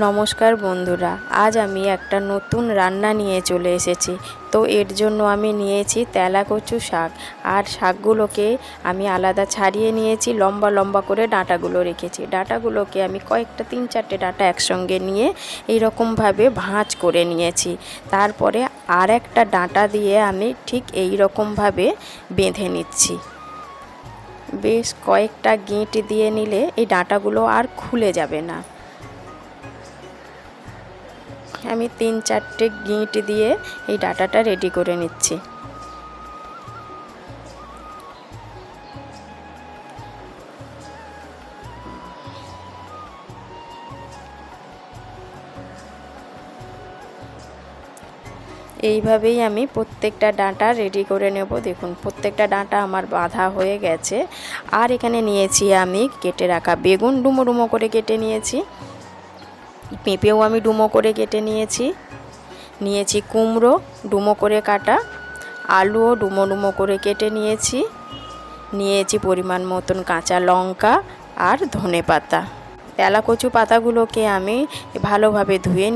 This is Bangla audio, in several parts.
নমস্কার বন্ধুরা, আজ আমি একটা নতুন রান্না নিয়ে চলে এসেছি। তো এর জন্য আমি নিয়েছি তেলাকচু শাক। আর শাকগুলোকে আমি আলাদা ছাড়িয়ে নিয়েছি, লম্বা লম্বা করে ডাঁটাগুলো রেখেছি। ডাঁটাগুলোকে আমি কয়েকটা 3-4টে ডাঁটা একসঙ্গে নিয়ে এইরকমভাবে ভাঁজ করে নিয়েছি। তারপরে আর একটা ডাঁটা দিয়ে আমি ঠিক এই রকমভাবে বেঁধে নিচ্ছি। বেশ কয়েকটা গিঁট দিয়ে নিলে এই ডাঁটাগুলো আর খুলে যাবে না। আমি 3-4টে গিঁট দিয়ে এই ডাঁটাটা রেডি করে নিচ্ছি। এইভাবেই আমি প্রত্যেকটা ডাঁটা রেডি করে নেব। দেখুন, প্রত্যেকটা ডাঁটা আমার বাঁধা হয়ে গেছে। আর এখানে নিয়েছি আমি কেটে রাখা বেগুন, ডুমো ডুমো করে কেটে নিয়েছি। পেঁপেও আমি ডুমো করে কেটে নিয়েছি কুমড়ো ডুমো করে কাটা, আলুও ডুমো ডুমো করে কেটে নিয়েছি পরিমাণ মতন কাঁচা লঙ্কা আর ধনেপাতা। তেলাকচু পাতাগুলোকে আমি ভালোভাবে ধুয়ে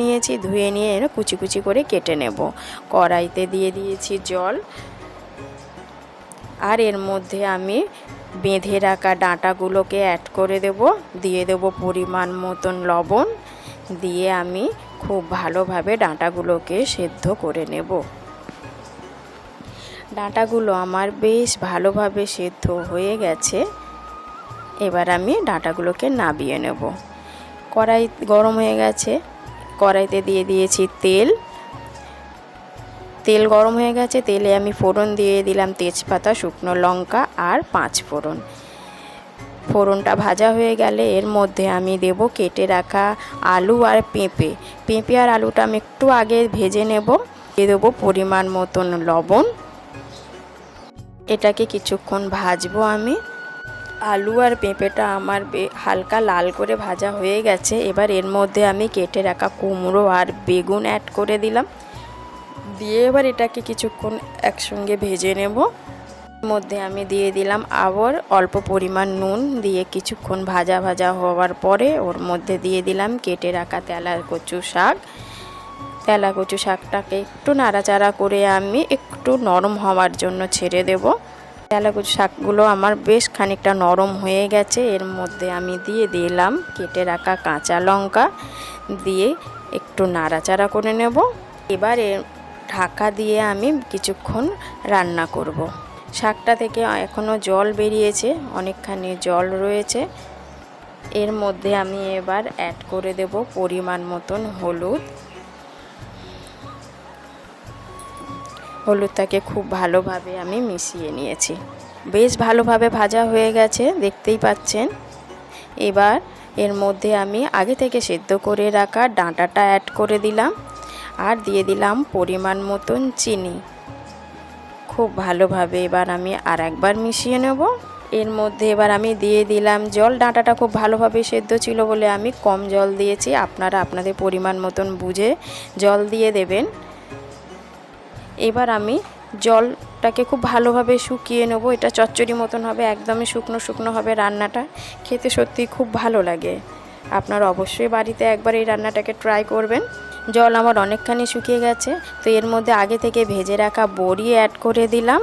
নিয়ে কুচি কুচি করে কেটে নেব। কড়াইতে দিয়ে দিয়েছি জল, আর এর মধ্যে আমি বেঁধে রাখা ডাঁটাগুলোকে অ্যাড করে দিয়ে দেব পরিমাণ মতন লবণ। দিয়ে আমি খুব ভালোভাবে ডাঁটাগুলোকে সেদ্ধ করে নেব। ডাঁটাগুলো আমার বেশ ভালোভাবে সেদ্ধ হয়ে গেছে। এবার আমি ডাঁটাগুলোকে নামিয়ে নেব। কড়াই গরম হয়ে গেছে, কড়াইতে দিয়ে দিয়েছি তেল গরম হয়ে গেছে। তেলে আমি ফোড়ন দিয়ে দিলাম তেজপাতা, শুকনো লঙ্কা আর 5 ফোড়ন। ফোড়নটা ভাজা হয়ে গেলে এর মধ্যে আমি দেব কেটে রাখা আলু আর পেঁপে আর আলুটা আমি একটু আগে ভেজে নেব। দিয়ে দেবো পরিমাণ মতন লবণ। এটাকে কিছুক্ষণ ভাজবো আমি। আলু আর পেঁপেটা আমার হালকা লাল করে ভাজা হয়ে গেছে। এবার এর মধ্যে আমি কেটে রাখা কুমড়ো আর বেগুন অ্যাড করে দিলাম। দিয়ে এবার এটাকে কিছুক্ষণ একসঙ্গে ভেজে নেব। এর মধ্যে আমি দিয়ে দিলাম আবার অল্প পরিমাণ নুন। দিয়ে কিছুক্ষণ ভাজা হওয়ার পরে ওর মধ্যে দিয়ে দিলাম কেটে রাখা তেলাকচু শাকটাকে একটু নাড়াচাড়া করে আমি একটু নরম হওয়ার জন্য ছেড়ে দেব। তেলাকচু শাকগুলো আমার বেশ খানিকটা নরম হয়ে গেছে। এর মধ্যে আমি দিয়ে দিলাম কেটে রাখা কাঁচা লঙ্কা, দিয়ে একটু নাড়াচাড়া করে নেব। এবার ঢাকা দিয়ে আমি কিছুক্ষণ রান্না করব। শাকটা থেকে এখনও জল বেরিয়েছে, অনেকখানি জল রয়েছে। এর মধ্যে আমি এবার অ্যাড করে দেব পরিমাণ মতন হলুদটাকে খুব ভালোভাবে আমি মিশিয়ে নিয়েছি। বেশ ভালোভাবে ভাজা হয়ে গেছে, দেখতেই পাচ্ছেন। এবার এর মধ্যে আমি আগে থেকে সেদ্ধ করে রাখা ডাঁটাটা অ্যাড করে দিলাম, আর দিয়ে দিলাম পরিমাণ মতন চিনি। খুব ভালোভাবে এবার আমি আর একবার মিশিয়ে নেব। এর মধ্যে এবার আমি দিয়ে দিলাম জল। ডাঁটাটা খুব ভালোভাবে সেদ্ধ ছিল বলে আমি কম জল দিয়েছি। আপনারা আপনাদের পরিমাণ মতন বুঝে জল দিয়ে দেবেন। এবার আমি জলটাকে খুব ভালোভাবে শুকিয়ে নেব। এটা চচ্চড়ি মতন হবে, একদমই শুকনো শুকনো হবে রান্নাটা। খেতে সত্যিই খুব ভালো লাগে। আপনারা অবশ্যই বাড়িতে একবার এই রান্নাটাকে ট্রাই করবেন। জল আমার অনেকখানি শুকিয়ে গেছে। তো এর মধ্যে আগে থেকে ভেজে রাখা বড়ি অ্যাড করে দিলাম,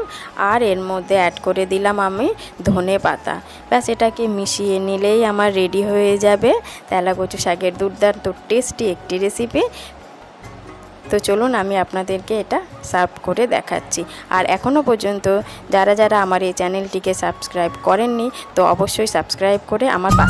আর এর মধ্যে অ্যাড করে দিলাম আমি ধনেপাতা। ব্যাস, এটাকে মিশিয়ে নিলেই আমার রেডি হয়ে যাবে তেলাকচু শাকের দুর্দান্ত টেস্টি একটি রেসিপি। তো চলুন আমি আপনাদেরকে এটা সার্ভ করে দেখাচ্ছি। আর এখনও পর্যন্ত যারা আমার এই চ্যানেলটিকে সাবস্ক্রাইব করেননি, তো অবশ্যই সাবস্ক্রাইব করে আমার পাশে